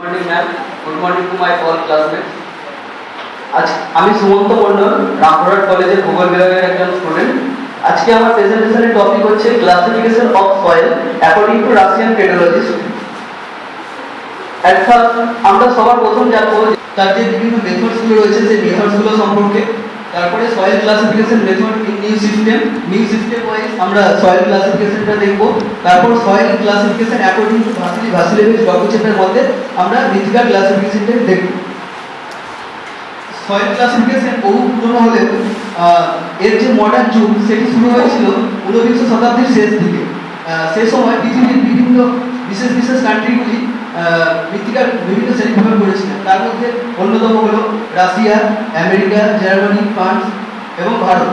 Morning ma'am, good morning to my all classmates. আজ আমি সুমন্ত মণ্ডল, রামপুরহাট কলেজের ভূগোল বিভাগের একজন স্টুডেন্ট। আজকে আমার প্রেজেন্টেশনের টপিক হচ্ছে classification of soil according to Russian pedologist. At first আমরা সবার প্রথম জানবো তার যে বিভিন্ন মেথডসগুলো রয়েছে সেই মেথডসগুলো সম্পর্কে। তারপরে soil classification method in new system wise আমরা সয়েল ক্লাসিফিকেশনটা দেখব। তারপর সয়েল ক্লাসিফিকেশন অ্যাকর্ডিং টু ভাসিলিয়েভিচ ডকুচেপের মধ্যে আমরা মৃত্তিকা ক্লাসিফিকেশনটা দেখব। সয়েল ক্লাসিফিকেশন বহু পুরনো হলেও এর যে মডার্ন যুগ সেটি শুরু হয়েছিল 19 শতাব্দীর শেষ দিকে। সে সময় পৃথিবীর বিভিন্ন বিশেষ কান্ট্রিগুলি মৃত্তিকার বিভিন্ন শ্রেণীবিভাগ করেছিলেন। তার মধ্যে অন্যতম হল রাশিয়া, আমেরিকা, জার্মানি, ফ্রান্স এবং ভারত।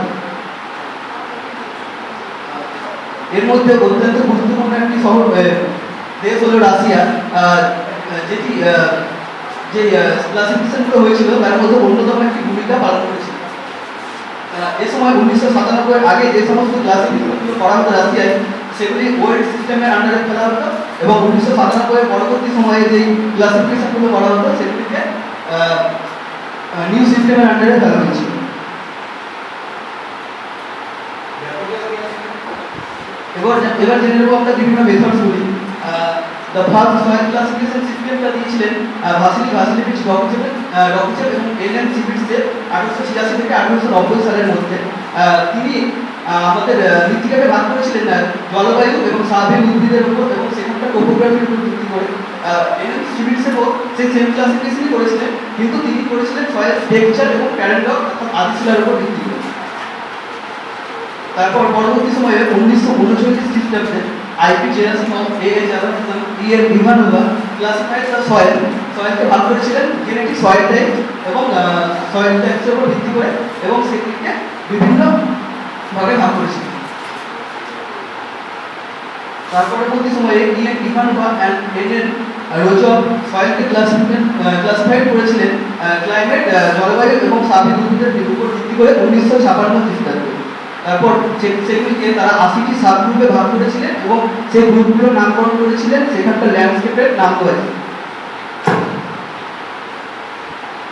এর মধ্যে অত্যন্ত গুরুত্বপূর্ণ একটি দেশ হলো রাশিয়া, যেটি যে ক্লাসিফিকেশনগুলো হয়েছিল তার মধ্যে অন্যতম একটি ভূমিকা পালন করেছিল। এ সময় 1997 আগে যে সমস্ত ক্লাসিফিকেশনগুলো করা হতো রাশিয়ায় সেগুলি ওল্ড সিস্টেমের আন্ডারে ফেলা হতো এবং 1997 পরবর্তী সময়ে যেই ক্লাসিফিকেশনগুলো করা হতো সেগুলিকে নিউ সিস্টেমের আন্ডারে ফেলা হয়েছিল। এবার জেনে নেব আমরা বিভিন্ন মেথডসগুলি। দ্য ফার্স্ট সয়েল ক্লাসিফিকেশন সিস্টেমটা দিয়েছিলেন ভাসিলিয়েভিচ ডকুচেপ এবং এলএন সিভিটসে 1886 থেকে 1890 সালের মধ্যে। তিনি আমাদের মৃত্তিকাকে ভাগ করেছিলেন জলবায়ু এবং স্বাভাবিক উদ্ভিদের উপর এবং সেখানকার টোপোগ্রাফির উপর ভিত্তি করে। এলএন সিভিটসেও সেই সেম ক্লাসিফিকেশনই করেছিলেন, কিন্তু তিনি করেছিলেন সয়েল টেক্সচার এবং প্যারেন্ট রক অর্থাৎ আদিশিলার উপর ভিত্তি করে। তারপর পরবর্তী সময়ে 1939 খ্রিস্টাব্দে IP Gerasimov, AH Adamson, EN Ivanova classified the সয়েলকে ভাগ করেছিলেন জেনেটিক সয়েল টাইপ এবং সয়েল টাইপসের উপর ভিত্তি করে এবং সেগুলিকে বিভিন্ন ভাগে ভাগ করেছিলেন। তার পরবর্তী সময়ে ইএন ইভানোভা অ্যান্ড এডেন রোজভ সয়েলকে ক্লাসিফাইড করেছিলেন ক্লাইমেট, জলবায়ু এবং স্বাভাবিক উদ্ভিদের উপর ভিত্তি করে 1956 খ্রিস্টাব্দে। তারপর সেগুলিকে তারা 80টি সাব গ্রুপে ভাগ করেছিলেন এবং সেই গ্রুপগুলোর নামকরণ করেছিলেন সেখানকার ল্যান্ডস্কেপের নাম করে।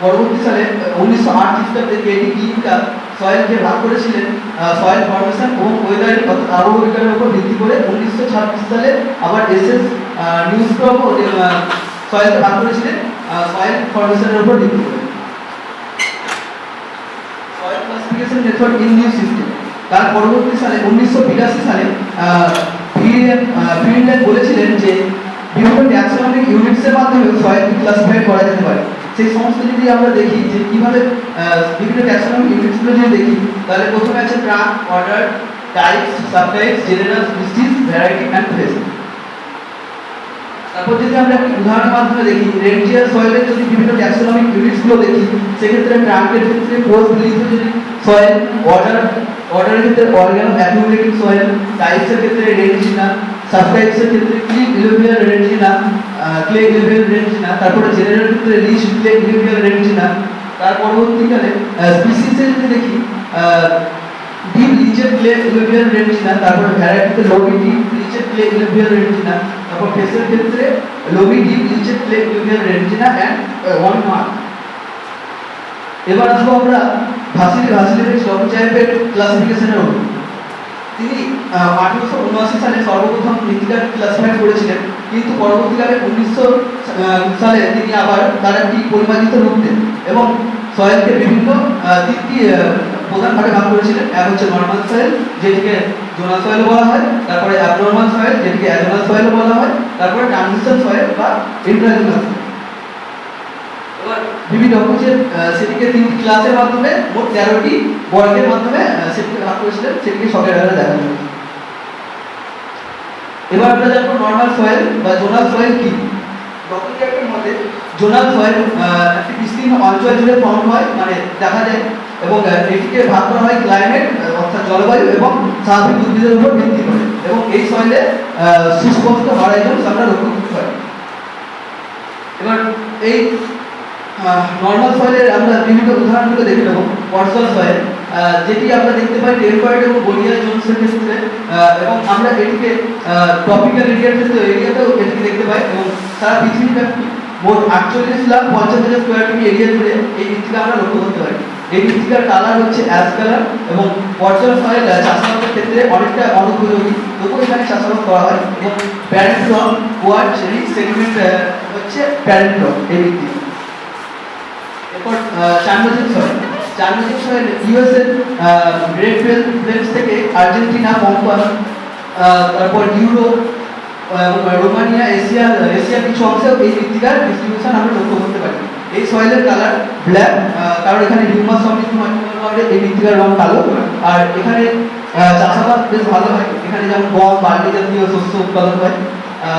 পরবর্তী সালে 1908 খ্রিস্টাব্দে কেডি কিংটা সয়েলকে ভাগ করেছিলেন সয়েল ফরমেশন এবং ওয়েদারিং অর্থাৎ আবহাওয়া বিজ্ঞানের উপর ভিত্তি করে। 1926 সালে আবার এসএস নিউস্ট্রম সয়েলকে ভাগ করেছিলেন সয়েল ফরমেশনের উপর ভিত্তি করে। Soil classification method in new system. তার পরবর্তী সালে 1982 সালে ফিনল্যান্ড বলেছিলেন যে বিভিন্ন ট্যাক্সোনমিক ইউনিটসের মাধ্যমে সয়েলকে ক্লাসিফাই করা যেতে পারে। সেই সমস্ত যদি আমরা দেখি যে কিভাবে বিভিন্ন ট্যাক্সোনমিক ইউনিটসগুলো যদি দেখি, তাহলে প্রথমে আছে trunk, order, types, subtypes, general, species, variety and phase. তারপর যদি আমরা একটি উদাহরণের মাধ্যমে দেখি, রেনজিয়ার সয়েলের যদি বিভিন্ন ট্যাক্সোনমিক ইউনিটসগুলো দেখি, সেক্ষেত্রে ট্রাঙ্কের ক্ষেত্রে পোস্ট লিথোজেনিক সয়েল, অর্ডারের ক্ষেত্রে অর্গানো অ্যাকিউমুলেটিং সয়েল, টাইপসের ক্ষেত্রে রেনজিনা, সাবটাইপসের ক্ষেত্রে ক্লে ইলুভিয়াল রেনজিনা, তারপরে জেনারেল ক্ষেত্রে রিচ ক্লে ইলুভিয়াল রেনজিনা। তার পরবর্তীকালে স্পিসিসে যদি দেখি ডিপ লিচেড ক্লে ইলুভিয়াল রেনজিনা, তারপরে ভ্যারাইটিতে লোবি ডিপ লিচেড ক্লে ইলুভিয়াল রেনজিনা, তারপর ফেসের ক্ষেত্রে লোবি deep leached clay illuvial rendzina and one mark. এবার আসবো আমরা ভাসিলিয়েভিচ ডকুচেপের ক্লাসিফিকেশনের উপর। তিনি 1879 সালে সর্বপ্রথম মৃত্তিকাকে ক্লাসিফাই করেছিলেন, কিন্তু পরবর্তীকালে 1900 সালে তিনি আবার তার একটি পরিমার্জিত রূপ দেন এবং সয়েলকে বিভিন্ন তিনটি প্রধান ভাগে ভাগ করেছিলেন। এক হচ্ছে নর্মাল সয়েল, যেটিকে জোনাল সয়েল বলা হয়, তারপরে অ্যাবনর্মাল সয়েল, যেটিকে অ্যাজোনাল সয়েল বলা হয়, তারপরে ট্রানজিশন সয়েল বা ইন্ট্রাজোনাল সয়েল। এবার ভিভি ডকুচেপ সেটিকে তিনটি ক্লাসের মাধ্যমে মোট 13টি বর্গের মাধ্যমে সেটিকে ভাগ করেছিলেন, সেটিকে শখের আকারে দেখানো হয়েছে। এবার আমরা জানবো নর্মাল সয়েল বা জোনাল সয়েল কি। ডকুচেপের মতে জোনাল সয়েল একটি বিস্তীর্ণ অঞ্চল জুড়ে ফর্ম হয়, মানে দেখা যায়, এবং এটিকে ভাগ করা হয় ক্লাইমেট অর্থাৎ জলবায়ু এবং স্বাভাবিক উদ্ভিদের উপর ভিত্তি করে, এবং এই সয়েলে সুস্পষ্ট হরাইজন্স আমরা লক্ষ্য করতে পারি। এবার এই নর্মাল সয়েলের আমরা বিভিন্ন উদাহরণগুলো দেখে নেব। পরসল সয়েল, যেটি আমরা দেখতে পাই টেম্পারেট এবং বলিয়া জোনসের ক্ষেত্রে, এবং আমরা এটিকে ট্রপিক্যাল এরিয়ার ক্ষেত্রে এরিয়াতেও এটিকে দেখতে পাই এবং সারা পৃথিবীব্যাপী মোট 48,50,000 স্কয়ার ফিট এরিয়া জুড়ে এই মৃত্তিকা আমরা লক্ষ্য করতে পারি। এই মৃত্তিকার কালার হচ্ছে অ্যাশ কালার এবং পর্যায় সয়েল চাষাবাদের ক্ষেত্রে অনেকটা অনুপযোগী, তবুও এখানে চাষাবাদ করা হয়। এবং parent rock quartz rich sediment হচ্ছে প্যারেন্ট রক এই মৃত্তিকা। এরপর chernozem soil. Chernozem soil US এর গ্রেট প্লেন্স থেকে আর্জেন্টিনা, পম্পা, তারপর ইউরোপ, রোমানিয়া, এশিয়ার কিছু অংশেও এই মৃত্তিকার ডিস্ট্রিবিউশন আমরা লক্ষ্য করতে পারি। এই সয়েলের কালার ব্ল্যাক, কারণ এখানে হিউমাস সমৃদ্ধ মাটির কারণে এই মৃত্তিকার রং কালো। আর এখানে চাষাবাদ বেশ ভালো হয়, এখানে যেমন গম, বার্লি জাতীয় শস্য উৎপাদন হয়।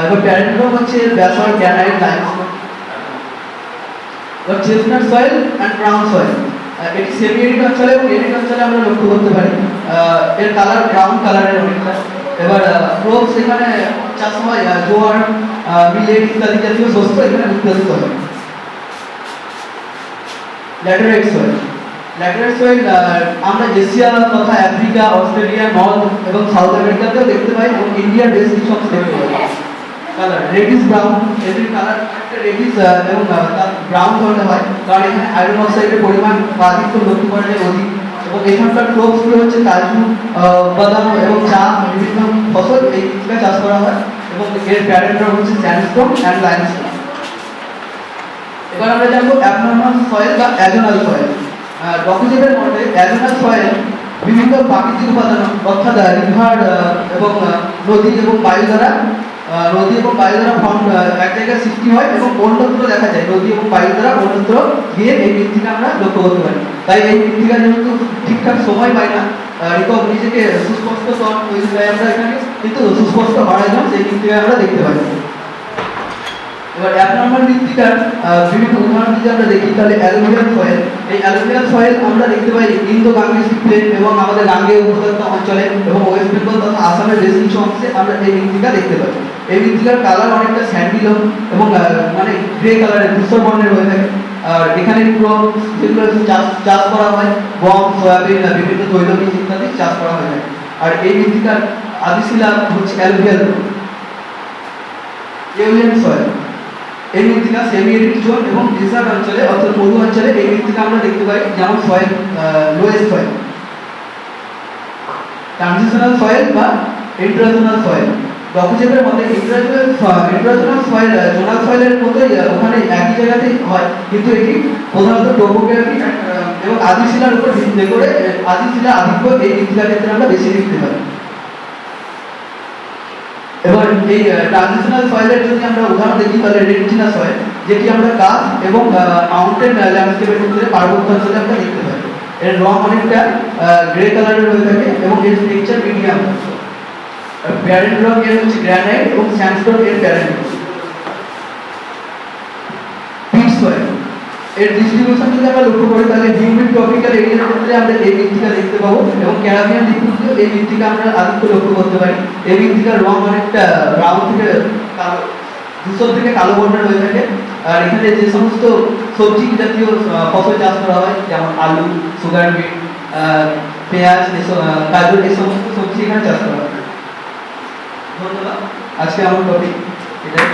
এবার প্যারেন্ট রক হচ্ছে basalt, granite, limestone. Chestnut soil and brown soil, এটি সেমি এরিড অঞ্চলে এবং এরিড অঞ্চলে আমরা লক্ষ্য করতে পারি। এর কালার ব্রাউন কালারের অনেকটা। এবার ক্রপস এখানে চাষ হয় জোয়ার, মিলেট ইত্যাদি জাতীয় শস্য এখানে উৎপাদিত হয়। Laterite soil. ল্যাটেরাইট সয়েল আমরা এশিয়া তথা আফ্রিকা, অস্ট্রেলিয়া, নর্থ এবং সাউথ আমেরিকাতেও দেখতে পাই এবং ইন্ডিয়ার বেশ কিছু অংশে দেখতে পাই। কালার রেডিশ ব্রাউন, এটির কালার একটা রেডিশ এবং ব্রাউন ধরনের হয়, কারণ এখানে আয়রন অক্সাইডের পরিমাণ বা আধিক্য লক্ষ্য করা যায় অধিক। এবং এখানকার ক্রপসগুলো হচ্ছে কাজু, বাদাম এবং চা, বিভিন্ন ফসল এই মৃত্তিকা চাষ করা হয়। এবং এর প্যারেন্ট রক হচ্ছে স্যান্ডস্টোন অ্যান্ড লাইমস্টোন। এবার আমরা জানবো অ্যাবনর্মাল সয়েল বা অ্যাজোনাল সয়েল। ডকুজেবের মধ্যে অ্যাজোনাল সয়েল বিভিন্ন প্রাকৃতিক উপাদান অর্থাৎ রিভার এবং নদী এবং বায়ু দ্বারা এক জায়গায় সৃষ্টি হয় এবং অন্যত্র দেখা যায়, নদী এবং বায়ু দ্বারা অন্যত্র গিয়ে এই মৃত্তিকা আমরা লক্ষ্য করতে পারি। তাই এই মৃত্তিকা যেহেতু ঠিকঠাক সময় পায় না নিজেকে সুস্পষ্ট তৈরি হয়, আমরা এখানে কিন্তু সুস্পষ্ট হরাইজন সেই মৃত্তিকা আমরা দেখতে পাই। এবার অ্যাবনর্মাল মৃত্তিকার বিভিন্ন উদাহরণ যদি আমরা দেখি তাহলে অ্যালুভিয়াল সয়েল। এই অ্যালুভিয়াল সয়েল আমরা দেখতে পাই ইন্দো গাঙ্গেয় প্লেন এবং আমাদের গাঙ্গেয় উপত্যকা অঞ্চলে এবং ওয়েস্ট বেঙ্গল তথা আসামের বেশ কিছু অংশে আমরা এই মৃত্তিকা দেখতে পাই। এই মৃত্তিকার কালার অনেকটা স্যান্ডিলো এবং মানে গ্রে কালারের ধূসর বর্ণের হয়ে থাকে। আর এখানে যেগুলো চাষ করা হয় গম, সয়াবিন, বিভিন্ন তৈলবীজ ইত্যাদি চাষ করা হয়ে থাকে। আর এই মৃত্তিকার আদিশিলা হচ্ছে অ্যালুভিয়াল সয়েল। এই মৃত্তিকা সেমি এরিড জোন এবং ডেজার্ট অঞ্চলে অর্থাৎ মরু অঞ্চলে এই মৃত্তিকা আমরা দেখতে পাই, যেমন soil lowest soil. Transitional soil বা ইন্ট্রাজোনাল সয়েল। ডকুজেবের মতে ইন্ট্রাজোনাল সয়েল জোনাল সয়েলের মতোই ওখানে একই জায়গাতেই হয়, কিন্তু এটি প্রধানত টোপোগ্রাফি এবং আদিশিলার উপর ভিত্তি করে আদিশিলা আধিক্য এই মৃত্তিকার ক্ষেত্রে আমরা বেশি দেখতে পাই। এবার এই ট্রানজিশনাল সয়েলের যদি আমরা উদাহরণ দেখি তাহলে রেডিচিনা সয়েল, যেটি আমরা কাঠ এবং মাউন্টেন ল্যান্ডস্কেপের ক্ষেত্রে পার্বত্য অঞ্চলে আমরা দেখতে পাই। এর রং অনেকটা গ্রে কালারের হয়ে থাকে এবং এর টেক্সচার মিডিয়াম। প্যারেন্ট রক এর হচ্ছে গ্রানাইট এবং স্যান্ডস্টোন এর প্যারেন্ট। পিট সয়েল, এর ডিস্ট্রিবিউশন যদি আমরা লক্ষ্য করি তাহলে হিউমিড ট্রপিক্যাল এরিয়ার ক্ষেত্রে আমরা এই মৃত্তিকা দেখতে পাবো এবং ক্যারাবিয়ান দ্বীপপুঞ্জে এই মৃত্তিকা আমরা আধিক্য লক্ষ্য করতে পারি। এই মৃত্তিকার রং অনেকটা ব্রাউন থেকে কালো, ধূসর থেকে কালো বর্ণের হয়ে থাকে। আর এখানে যে সমস্ত সবজি জাতীয় ফসল চাষ করা হয় যেমন আলু, সুগার বিট, পেঁয়াজ, গাজর, এই সমস্ত সবজি এখানে চাষ করা হয়। ধন্যবাদ। আজকে আমার টপিক এটাই।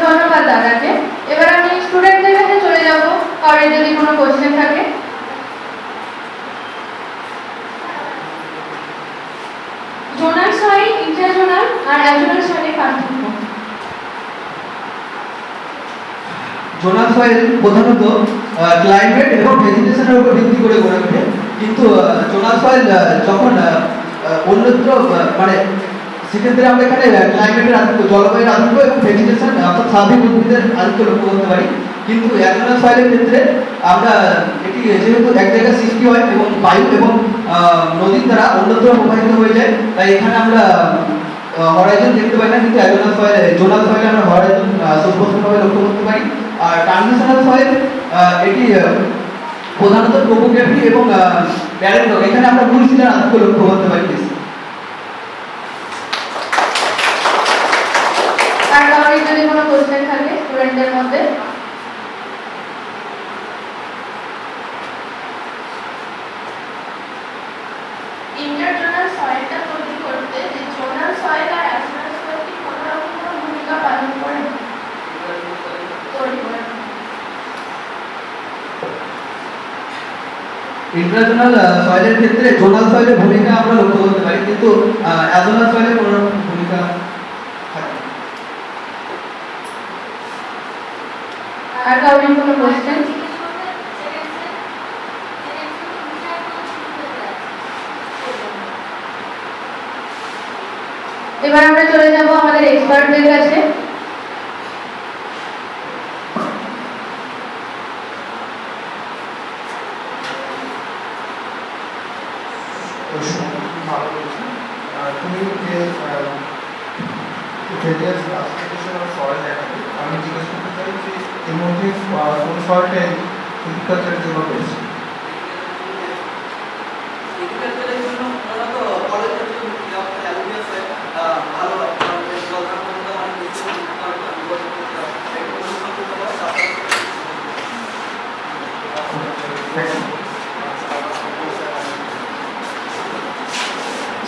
ধন্যবাদ দাদাকে। এবার আমি স্টুডেন্টদের কাছে চলে যাব, কারোর যদি কোনো কোশ্চেন থাকে। জোনাল সয়েল, ইন্ট্রাজোনাল আর অ্যাজোনাল সয়েলের পার্থক্য। জোনাল সয়েল প্রধানত ক্লাইমেট এবং ভেজিটেশনের উপর ভিত্তি করে গড়ে ওঠে, কিন্তু জোনাল সয়েল যখন অন্যত্র মানে সেক্ষেত্রে আমরা এখানে ক্লাইমেটের আধিক্য, জলবায়ুর আধিক্য এবং ভেজিটেশন অর্থাৎ স্বাভাবিক উদ্ভিদের আধিক্য লক্ষ্য করতে পারি। কিন্তু অ্যাজোনাল সয়েলের ক্ষেত্রে আমরা এটি যেহেতু এক জায়গায় সৃষ্টি হয় এবং বায়ু এবং নদীর দ্বারা অন্যত্র প্রবাহিত হয়ে যায়, তাই এখানে আমরা হরাইজন দেখতে পাই না, কিন্তু অ্যাজোনাল সয়েল জোনাল সয়েলে আমরা হরাইজন সুস্পষ্টভাবে লক্ষ্য করতে পারি। আর ট্রানজিশনাল সয়েল এটি প্রধানত টোপোগ্রাফি এবং প্যারেন্ট রক, এখানে আমরা মূল শিলার আধিক্য লক্ষ্য করতে পারি। আর কারোর যদি কোনো কোশ্চেন থাকে স্টুডেন্টদের মধ্যে। ইন্টারজোনাল সয়েলটা তৈরি করতে যে জোনাল সয়েল আর অ্যাজোনাল সয়েল কি কোনো রকম কোনো ইন্ট্রাজোনাল সয়েলের ক্ষেত্রে জোনাল সয়েলের ভূমিকা আমরা লক্ষ্য করতে পারি, কিন্তু অ্যাজোনাল সয়েলের কোনো রকম ভূমিকা থাকে না। আর কারোর কোনো কোশ্চেন? এবার আমরা চলে যাব আমাদের এক্সপার্টদের কাছে। ভালো বলছেন। তুমি যে ভেরিয়াস ক্লাসিফিকেশন অফ সয়েল দেখাবে, আমি জিজ্ঞেস করতে চাই যে এর মধ্যে কোন সয়েলটা এগ্রিকালচারের জন্য বেস্ট? এগ্রিকালচারের জন্য মূলত কলেজ ক্ষেত্রে অ্যালুমিনিয়াম সয়েল ভালো হয়, কারণ এর জল ধারণটা অনেক বেশি,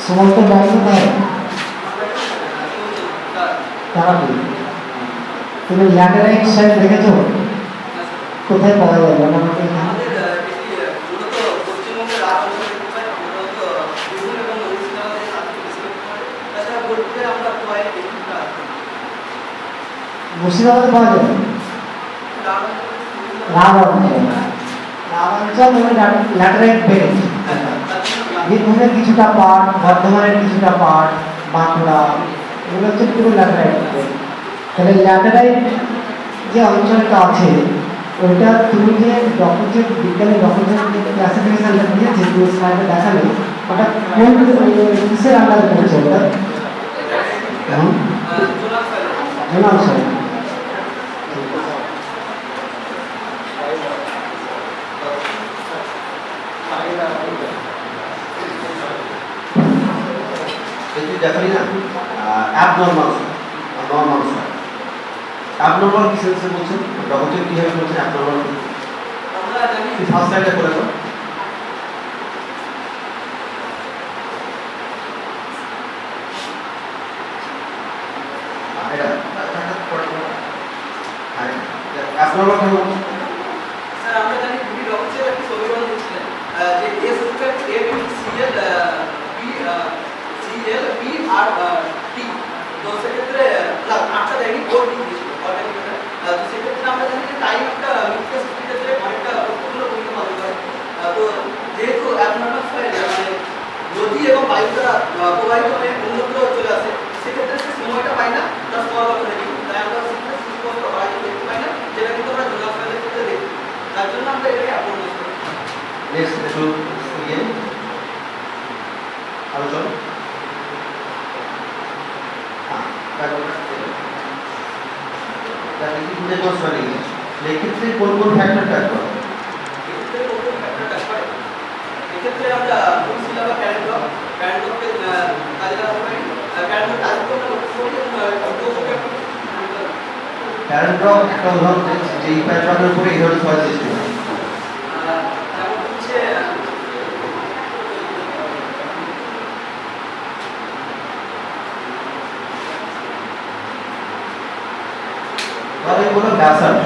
সমস্ত ডাক্তার তারাপীঠ। তুমি ল্যাটেরাইট সাইট দেখেছো? কোথায় পাওয়া যাবে? আমাকে আমাদের এটি মূলত পশ্চিমবঙ্গের রাজ অঞ্চলে কোথায় মূলত বিভিন্ন এবং মুর্শিদাবাদের তাছাড়া বোলপুরে আমরা পাই এগুলো মুর্শিদাবাদে পাওয়া যাবে। রাম অঞ্চল ল্যাটেরাইট বেল্ট, বীরভূমের কিছুটা পার্ট, বর্ধমানের কিছুটা পার্ট, বাঁকুড়া, এগুলো হচ্ছে পুরো ল্যাটেরাইট বেল্ট। তাহলে ল্যাটেরাইট যে অঞ্চলটা আছে ওইটা তুমি যে বিজ্ঞানী ডকুমেন্ট যে ক্লাসিফিকেশনটা দিয়েছে যে স্লাইডে দেখালে, ওটা কোন কিসের আন্ডারে পড়ছে? ওটা জোনাল সয়েল। যদি দেখাই না অ্যাবনর্মাল নর্মাল সয়েল। অ্যাবনর্মাল কি সেন্সে বলছেন? ডকুমেন্ট কিভাবে বলছেন অ্যাবনর্মাল? আমরা জানি ফার্স্ট স্লাইডে করে দাও। এটা অ্যাবনর্মাল কেন বলছেন? স্যার আমরা জানি দুটি ডকুমেন্টের একটি সমীকরণ দিচ্ছিলেন যে S equal to A B CL B CL B আর টি। তো সেক্ষেত্রে না আটটা দেয়নি, ওর টি দিয়েছিল অর্গানিক। তো সেক্ষেত্রে আমরা জানি যে টাইম একটা মিক্সার সিস্টেমের ক্ষেত্রে অনেকটা গুরুত্বপূর্ণ ভূমিকা পালন করে। তো যেহেতু অ্যাবনর্মাল সয়েল মানে নদী এবং বায়ু দ্বারা প্রবাহিত হয়ে অন্যত্র চলে আসে, সেক্ষেত্রে সে সময়টা পায় না তার স্তরগত দেখি, তাই আমরা সেক্ষেত্রে সুস্পষ্ট প্রবাহিত দেখতে পাই না, যেটা কিন্তু আমরা জোনাল সয়েলের ক্ষেত্রে দেখি। তার জন্য আমরা এটাকে অ্যাবনর্মাল সয়েল। নেক্সট একটু ইয়ে আলোচনা। এক্ষেত্রে কোন কোন ফ্যাক্টর কাজ করে? এক্ষেত্রে আমরা মুলশিলা বা ক্যারেন্টকে কাজে লাগাতে পারি। ক্যারেন্ট কাজ করতে কারেন্ট ড্রপ একটা উদাহরণ দিচ্ছি, যে প্যাট্রনের উপরে এই ধরনের সয়েল সৃষ্টি হয়। যেমন হচ্ছে তাহলে কোনো ব্যাসাল্ট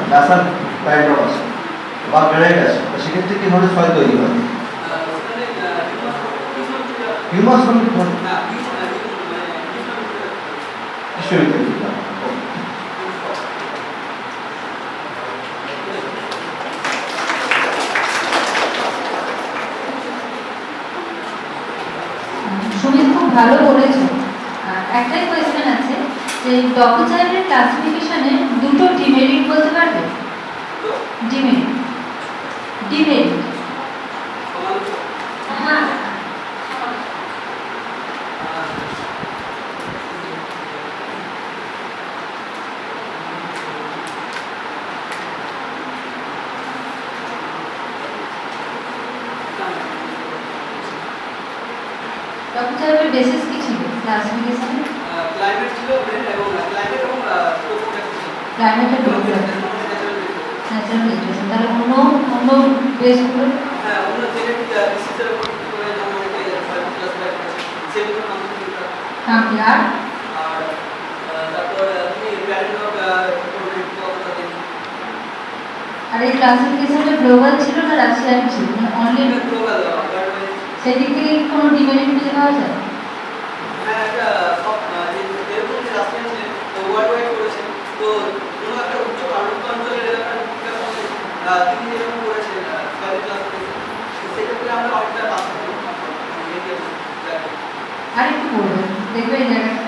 কারেন্ট ড্রপ আছে বা গ্রানাইট আছে, তো সেক্ষেত্রে কি ধরনের সয়েল তৈরি হয়? হিউমাস সমৃদ্ধ হয়। বিশ্ববিদ্যালয় সুমিত খুব ভালো বলেছো। একটাই কোয়েশ্চেন আছে যে ডকুচাইলের ক্লাসিফিকেশনে দুটো ডিমেরিট বলতে পারবে? ডিমেরিট ডিমেরিট হ্যাঁ ডকুচাইলের বেসিস কি ছিল ক্লাসিফিকেশনে? ক্লাইমেট ছিল এবং ক্লাইমেট এবং ক্লাইমেটের টোপোগ্রাফি, ন্যাচারাল লিটারেচার। তাহলে অন্য বেসগুলো? হ্যাঁ, অন্য জেনেটিক ডিসিজের উপর ভিত্তি করে যেমন অনেকে ক্লাসিফাই করেছে সেগুলো নাম কামটি আর আর তারপর তুমি প্যারেন্ট অফ আর এই ক্লাসিফিকেশনটা গ্লোবাল ছিল না রাশিয়ান ছিল, মানে অনলি গ্লোবাল সেদিক থেকে কি কোনো ডিমেরিট খুঁজে পাওয়া যায়? হ্যাঁ একটা সব যেরকম যে রাশিয়ান ছিলেন তো ওয়ার্ল্ড ওয়াইড করেছেন, তো কোনো একটা উচ্চ পার্বত্য অঞ্চলের এলাকার বিজ্ঞাপনে তিনি যেরকম করেছেন কলেজ ক্লাস সেক্ষেত্রে আমরা অনেকটা পাস করবো। আর একটু বলবেন, দেখবে এই জায়গাটা